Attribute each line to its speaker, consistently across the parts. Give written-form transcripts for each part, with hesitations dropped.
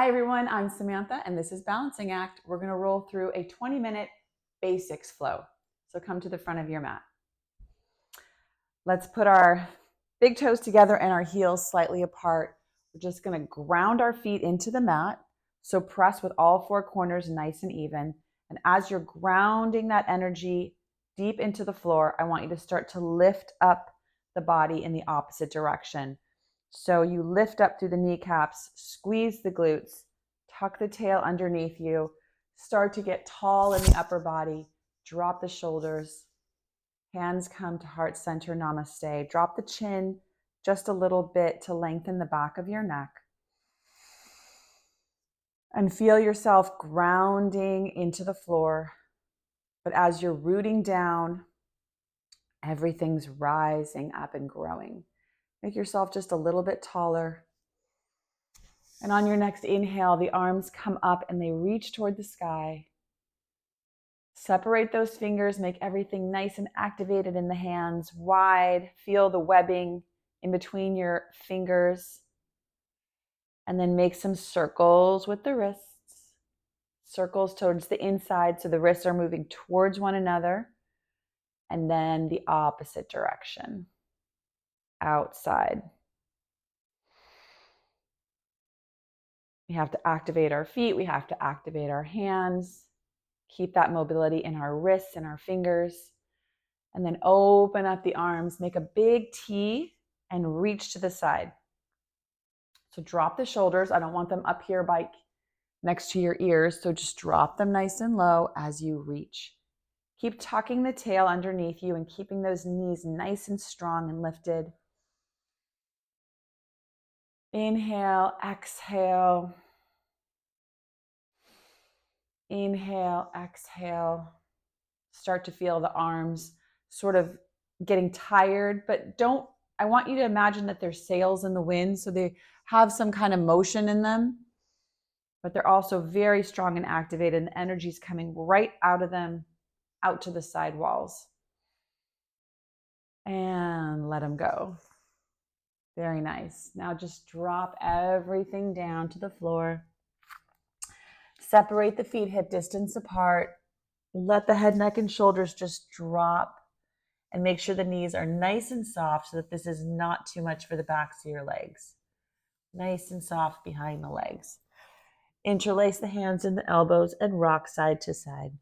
Speaker 1: Hi everyone, I'm Samantha and this is Balancing Act. We're going to roll through a 20-minute basics flow. So come to the front of your mat. Let's put our big toes together and our heels slightly apart. We're just going to ground our feet into the mat. So press with all four corners nice and even. And as you're grounding that energy deep into the floor, I want you to start to lift up the body in the opposite direction. So you lift up through the kneecaps, squeeze the glutes, tuck the tail underneath you, start to get tall in the upper body, drop the shoulders, hands come to heart center, namaste. Drop the chin just a little bit to lengthen the back of your neck. And feel yourself grounding into the floor. But as you're rooting down, everything's rising up and growing. Make yourself just a little bit taller. And on your next inhale, the arms come up and they reach toward the sky. Separate those fingers, make everything nice and activated in the hands, wide. Feel the webbing in between your fingers. And then make some circles with the wrists. Circles towards the inside so the wrists are moving towards one another. And then the opposite direction, outside. We have to activate our feet. We have to activate our hands. Keep that mobility in our wrists and our fingers. And then open up the arms. Make a big T and reach to the side. So drop the shoulders. I don't want them up here by next to your ears. So just drop them nice and low as you reach. Keep tucking the tail underneath you and keeping those knees nice and strong and lifted. Inhale, exhale. Inhale, exhale. Start to feel the arms sort of getting tired, but I want you to imagine that there's sails in the wind, so they have some kind of motion in them, but they're also very strong and activated, and the energy's coming right out of them, out to the side walls. And let them go. Very nice. Now just drop everything down to the floor. Separate the feet hip distance apart. Let the head, neck, and shoulders just drop. And make sure the knees are nice and soft so that this is not too much for the backs of your legs. Nice and soft behind the legs. Interlace the hands and the elbows and rock side to side.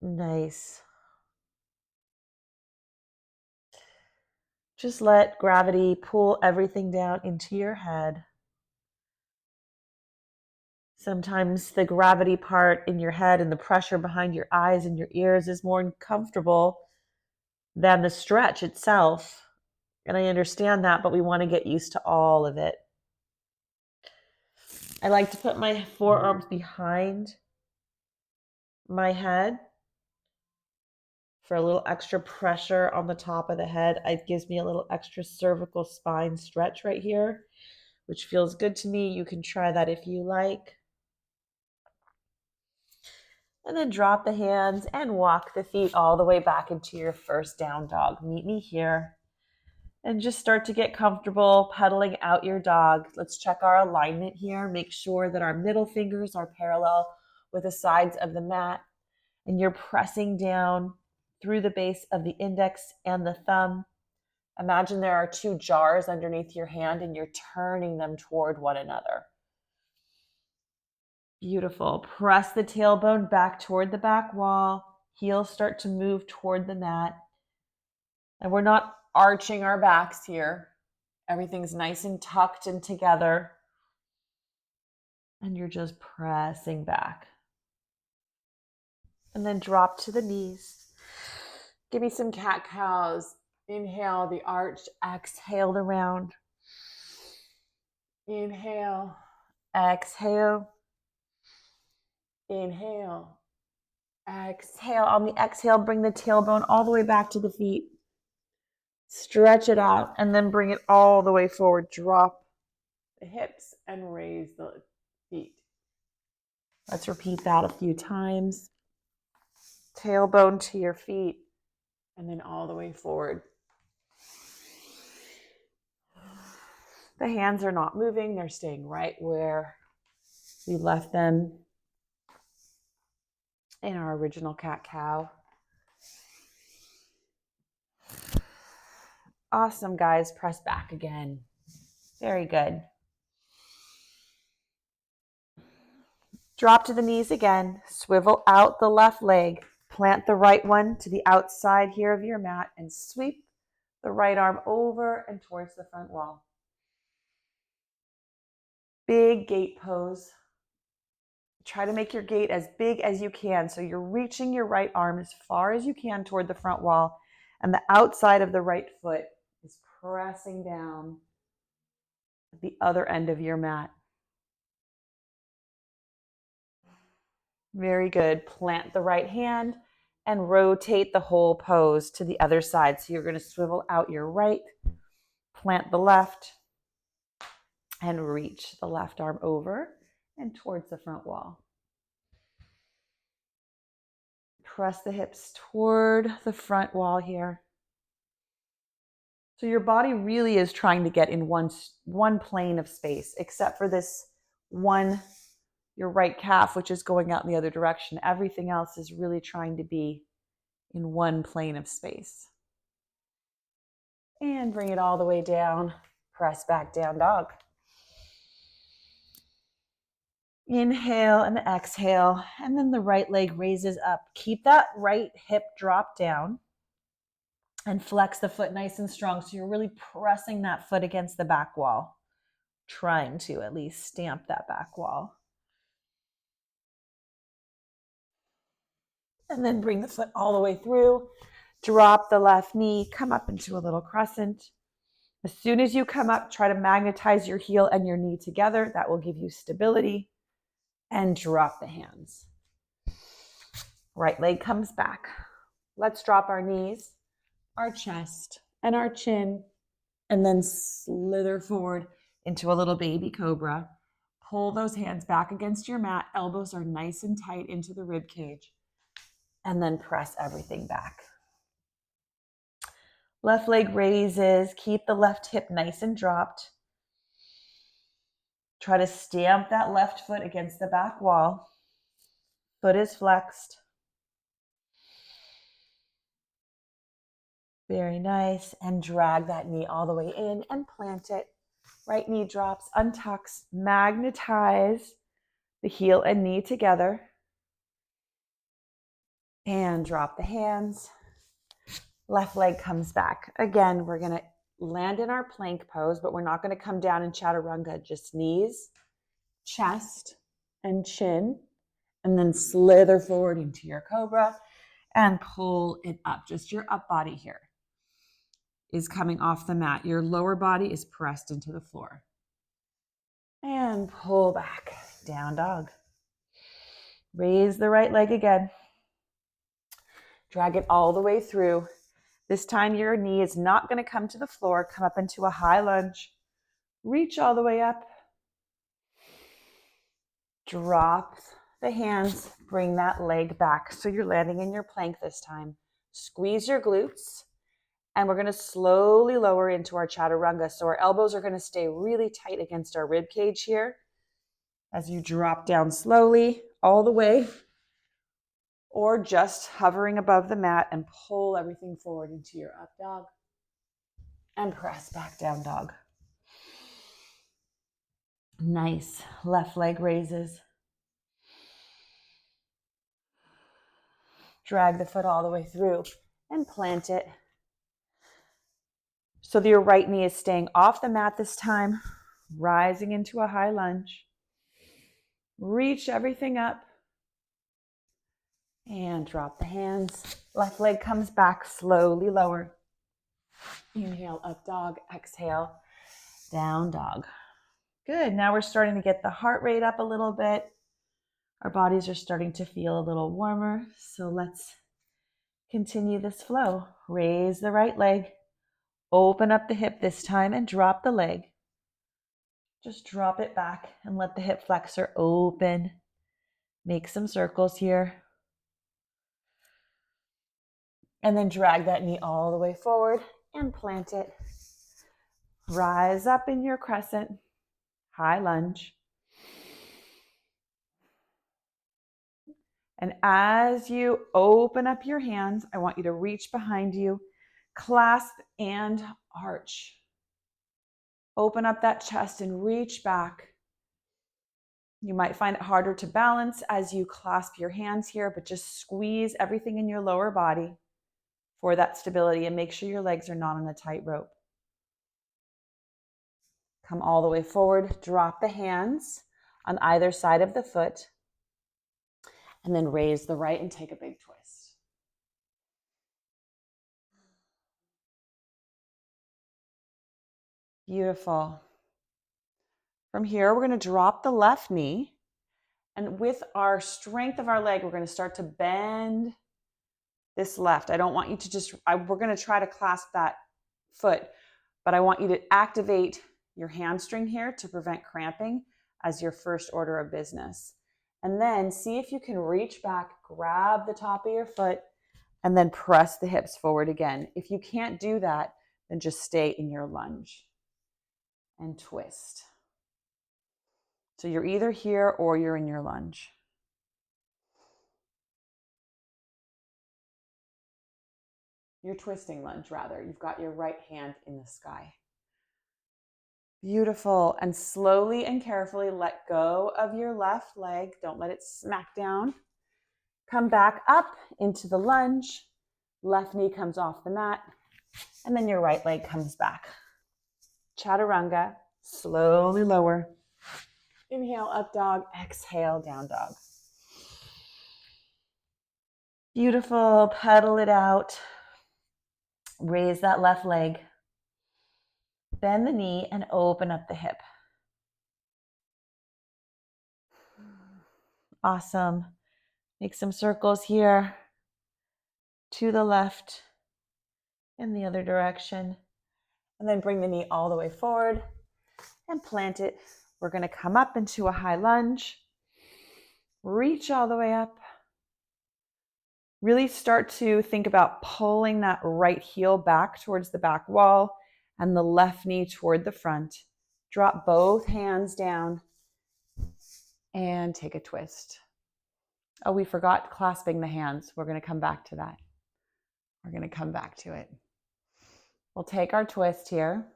Speaker 1: Nice. Just let gravity pull everything down into your head. Sometimes the gravity part in your head and the pressure behind your eyes and your ears is more uncomfortable than the stretch itself. And I understand that, but we want to get used to all of it. I like to put my forearms behind my head for a little extra pressure on the top of the head. It gives me a little extra cervical spine stretch right here, which feels good to me. You can try that if you like. And then drop the hands and walk the feet all the way back into your first down dog. Meet me here. And just start to get comfortable pedaling out your dog. Let's check our alignment here. Make sure that our middle fingers are parallel with the sides of the mat. And you're pressing down through the base of the index and the thumb. Imagine there are two jars underneath your hand and you're turning them toward one another. Beautiful. Press the tailbone back toward the back wall. Heels start to move toward the mat. And we're not arching our backs here. Everything's nice and tucked and together. And you're just pressing back. And then drop to the knees. Give me some cat cows. Inhale the arch, exhale the round. Inhale, exhale. Inhale, exhale. On the exhale, bring the tailbone all the way back to the feet. Stretch it out and then bring it all the way forward. Drop the hips and raise the feet. Let's repeat that a few times. Tailbone to your feet and then all the way forward. The hands are not moving. They're staying right where we left them in our original cat-cow. Awesome, guys. Press back again. Very good. Drop to the knees again. Swivel out the left leg. Plant the right one to the outside here of your mat and sweep the right arm over and towards the front wall. Big gate pose. Try to make your gate as big as you can. So you're reaching your right arm as far as you can toward the front wall, and the outside of the right foot is pressing down at the other end of your mat. Very good. Plant the right hand and rotate the whole pose to the other side. So you're going to swivel out your right, plant the left, and reach the left arm over and towards the front wall. Press the hips toward the front wall here. So your body really is trying to get in one plane of space, except for this one, your right calf, which is going out in the other direction. Everything else is really trying to be in one plane of space. And bring it all the way down. Press back, down dog. Inhale and exhale, and then the right leg raises up. Keep that right hip drop down and flex the foot nice and strong. So you're really pressing that foot against the back wall, trying to at least stamp that back wall. And then bring the foot all the way through. Drop the left knee, come up into a little crescent. As soon as you come up, try to magnetize your heel and your knee together. That will give you stability. And drop the hands. Right leg comes back. Let's drop our knees, our chest, and our chin, and then slither forward into a little baby cobra. Pull those hands back against your mat. Elbows are nice and tight into the rib cage. And then press everything back. Left leg raises. Keep the left hip nice and dropped. Try to stamp that left foot against the back wall. Foot is flexed. Very nice. And drag that knee all the way in and plant it. Right knee drops, untucks, magnetize the heel and knee together. And drop the hands. Left leg comes back. Again, we're going to land in our plank pose, but we're not going to come down in chaturanga. Just knees, chest, and chin. And then slither forward into your cobra and pull it up. Just your up body here is coming off the mat. Your lower body is pressed into the floor. And pull back, down dog. Raise the right leg again. Drag it all the way through. This time your knee is not going to come to the floor. Come up into a high lunge. Reach all the way up. Drop the hands. Bring that leg back. So you're landing in your plank this time. Squeeze your glutes. And we're going to slowly lower into our chaturanga. So our elbows are going to stay really tight against our rib cage here. As you drop down slowly all the way. Or just hovering above the mat and pull everything forward into your up dog. And press back, down dog. Nice. Left leg raises. Drag the foot all the way through and plant it. So your right knee is staying off the mat this time, rising into a high lunge. Reach everything up. And drop the hands. Left leg comes back, slowly lower. Inhale, up dog. Exhale, down dog. Good. Now we're starting to get the heart rate up a little bit. Our bodies are starting to feel a little warmer. So let's continue this flow. Raise the right leg. Open up the hip this time and drop the leg. Just drop it back and let the hip flexor open. Make some circles here. And then drag that knee all the way forward and plant it. Rise up in your crescent, high lunge. And as you open up your hands, I want you to reach behind you, clasp and arch. Open up that chest and reach back. You might find it harder to balance as you clasp your hands here, but just squeeze everything in your lower body for that stability and make sure your legs are not on a tight rope. Come all the way forward, drop the hands on either side of the foot, and then raise the right and take a big twist. Beautiful. From here, we're going to drop the left knee, and with our strength of our leg, we're going to start to bend this left. I don't want you to just, we're going to try to clasp that foot, but I want you to activate your hamstring here to prevent cramping as your first order of business. And then see if you can reach back, grab the top of your foot, and then press the hips forward again. If you can't do that, then just stay in your lunge and twist. So you're either here or you're in your lunge. You're twisting lunge, rather. You've got your right hand in the sky. Beautiful. And slowly and carefully let go of your left leg. Don't let it smack down. Come back up into the lunge. Left knee comes off the mat. And then your right leg comes back. Chaturanga. Slowly lower. Inhale, up dog. Exhale, down dog. Beautiful. Pedal it out. Raise that left leg. Bend the knee and open up the hip. Awesome. Make some circles here. To the left. In the other direction. And then bring the knee all the way forward and plant it. We're going to come up into a high lunge. Reach all the way up. Really start to think about pulling that right heel back towards the back wall and the left knee toward the front. Drop both hands down and take a twist. Oh, we forgot clasping the hands. We're going to come back to that. We're going to come back to it. We'll take our twist here.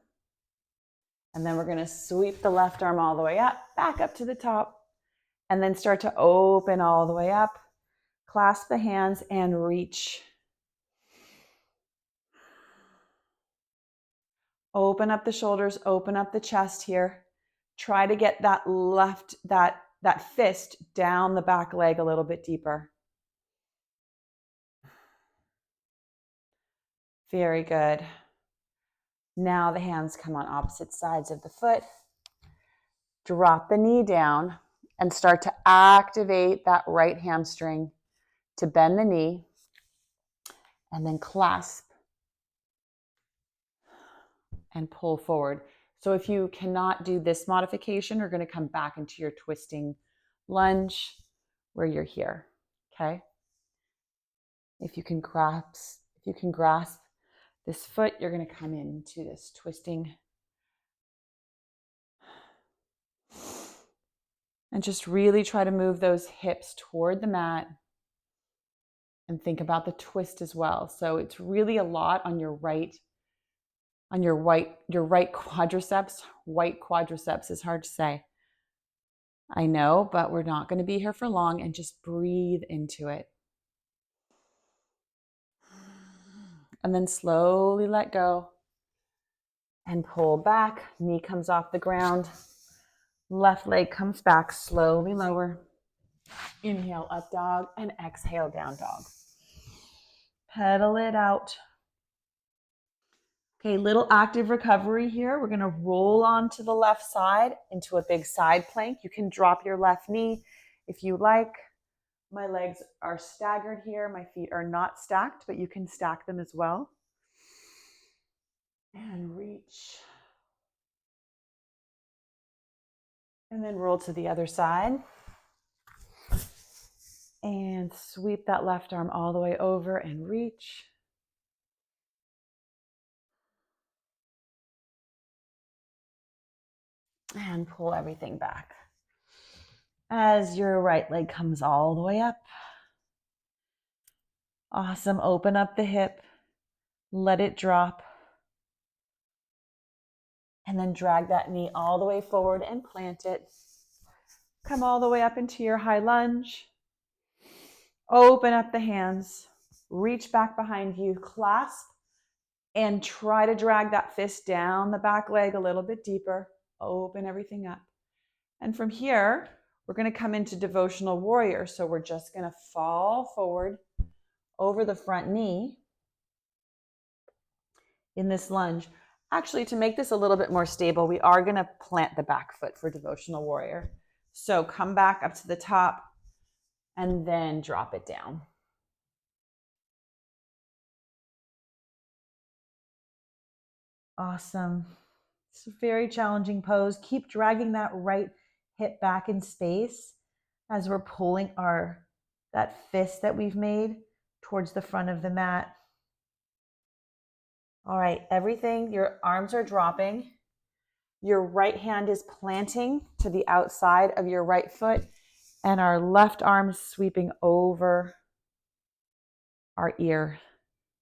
Speaker 1: And then we're going to sweep the left arm all the way up, back up to the top, and then start to open all the way up. Clasp the hands and reach. Open up the shoulders, open up the chest here. Try to get that that fist down the back leg a little bit deeper. Very good. Now the hands come on opposite sides of the foot. Drop the knee down and start to activate that right hamstring to bend the knee and then clasp and pull forward. So if you cannot do this modification, you're going to come back into your twisting lunge where you're here. Okay? If you can grasp this foot, you're going to come into this twisting. And just really try to move those hips toward the mat and think about the twist as well. So it's really a lot on your right quadriceps. White quadriceps is hard to say. I know, but we're not going to be here for long, and just breathe into it. And then slowly let go and pull back. Knee comes off the ground. Left leg comes back, slowly lower. Inhale, up dog, and exhale, down dog. Pedal it out. Okay, little active recovery here. We're going to roll onto the left side into a big side plank. You can drop your left knee if you like. My legs are staggered here. My feet are not stacked, but you can stack them as well. And reach. And then roll to the other side. And sweep that left arm all the way over and reach. And pull everything back. As your right leg comes all the way up. Awesome. Open up the hip. Let it drop. And then drag that knee all the way forward and plant it. Come all the way up into your high lunge. Open up the hands. Reach back behind you. Clasp. And try to drag that fist down the back leg a little bit deeper. Open everything up. And from here, we're going to come into devotional warrior. So we're just going to fall forward over the front knee in this lunge. Actually, to make this a little bit more stable, we are going to plant the back foot for devotional warrior. So come back up to the top and then drop it down. Awesome. It's a very challenging pose. Keep dragging that right hip back in space as we're pulling that fist that we've made towards the front of the mat. All right, everything, your arms are dropping. Your right hand is planting to the outside of your right foot, and our left arm is sweeping over our ear.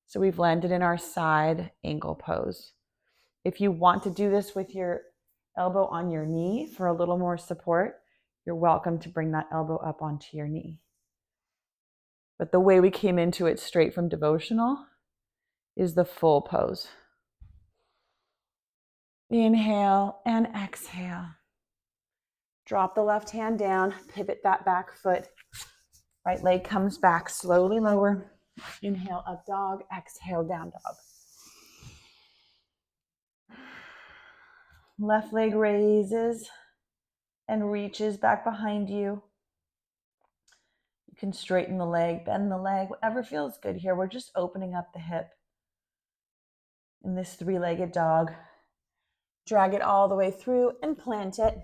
Speaker 1: So we've landed in our side angle pose. If you want to do this with your elbow on your knee for a little more support, you're welcome to bring that elbow up onto your knee. But the way we came into it straight from devotional is the full pose. Inhale and exhale. Drop the left hand down, pivot that back foot. Right leg comes back, slowly lower. Inhale, up dog, exhale, down dog. Left leg raises and reaches back behind you. You can straighten the leg, bend the leg, whatever feels good here. We're just opening up the hip in this three-legged dog. Drag it all the way through and plant it.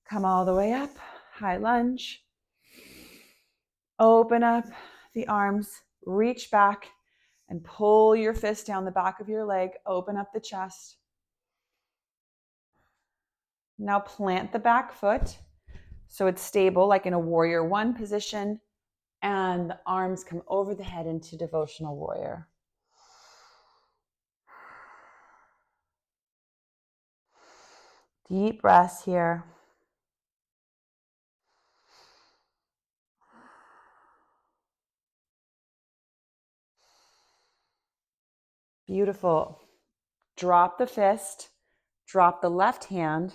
Speaker 1: Come all the way up, high lunge. Open up the arms, reach back and pull your fist down the back of your leg. Open up the chest. Now plant the back foot so it's stable, like in a warrior one position, and the arms come over the head into devotional warrior. Deep breaths here. Beautiful. Drop the fist, drop the left hand,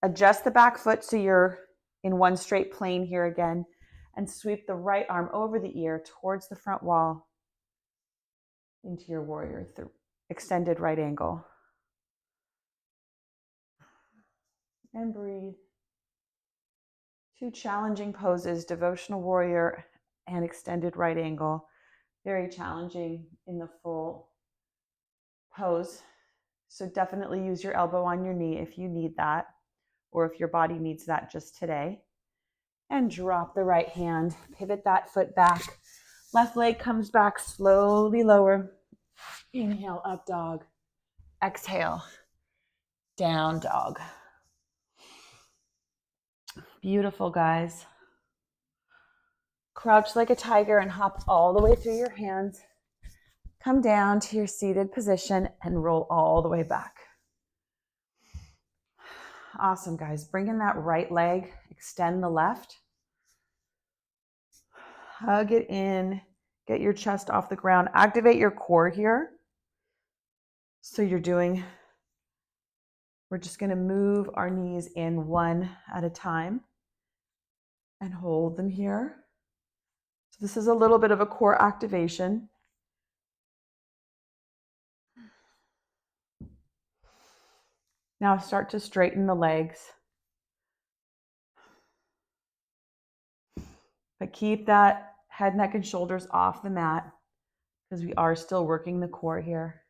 Speaker 1: adjust the back foot so you're in one straight plane here again, and sweep the right arm over the ear towards the front wall into your warrior extended right angle. And breathe. Two challenging poses, devotional warrior and extended right angle. Very challenging in the full pose. So definitely use your elbow on your knee if you need that, or if your body needs that just today. And drop the right hand, pivot that foot back. Left leg comes back, slowly lower. Inhale, up dog. Exhale, down dog. Beautiful, guys. Crouch like a tiger and hop all the way through your hands. Come down to your seated position and roll all the way back. Awesome, guys. Bring in that right leg, extend the left. Hug it in, get your chest off the ground. Activate your core here. So we're just going to move our knees in one at a time and hold them here. So this is a little bit of a core activation. Now start to straighten the legs. But keep that head, neck, and shoulders off the mat because we are still working the core here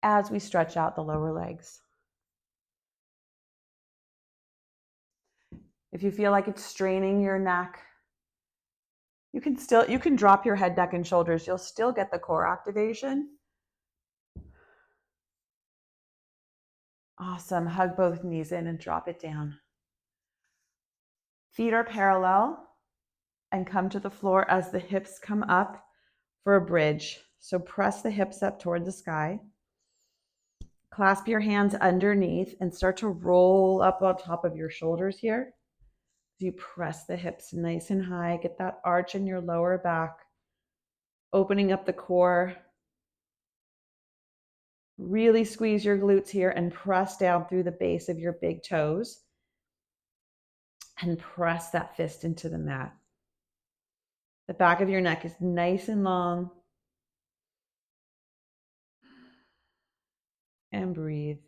Speaker 1: as we stretch out the lower legs. If you feel like it's straining your neck, you can drop your head, neck, and shoulders. You'll still get the core activation. Awesome. Hug both knees in and drop it down. Feet are parallel and come to the floor as the hips come up for a bridge. So press the hips up toward the sky. Clasp your hands underneath and start to roll up on top of your shoulders here. You press the hips nice and high. Get that arch in your lower back, opening up the core. Really squeeze your glutes here and press down through the base of your big toes. And press that fist into the mat. The back of your neck is nice and long. And breathe.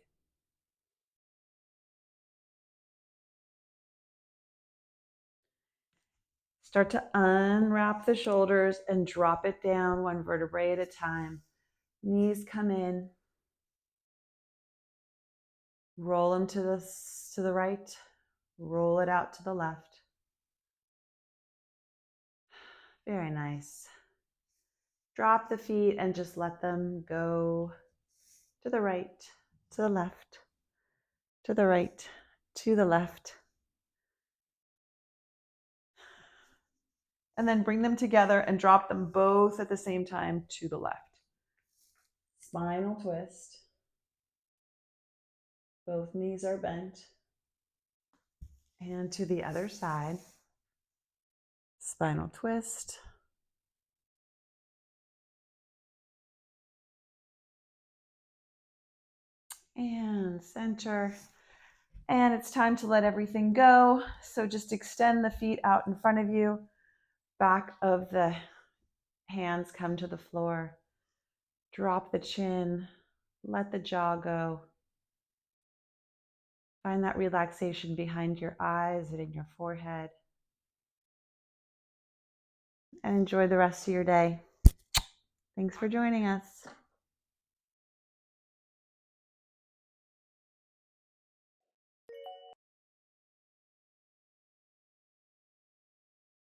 Speaker 1: Start to unwrap the shoulders and drop it down one vertebrae at a time. Knees come in. Roll them to the right. Roll it out to the left. Very nice. Drop the feet and just let them go to the right, to the left, to the right, to the left. And then bring them together and drop them both at the same time to the left. Spinal twist. Both knees are bent. And to the other side. Spinal twist. And center. And it's time to let everything go. So just extend the feet out in front of you. Back of the hands come to the floor. Drop the chin. Let the jaw go. Find that relaxation behind your eyes and in your forehead. And enjoy the rest of your day. Thanks for joining us.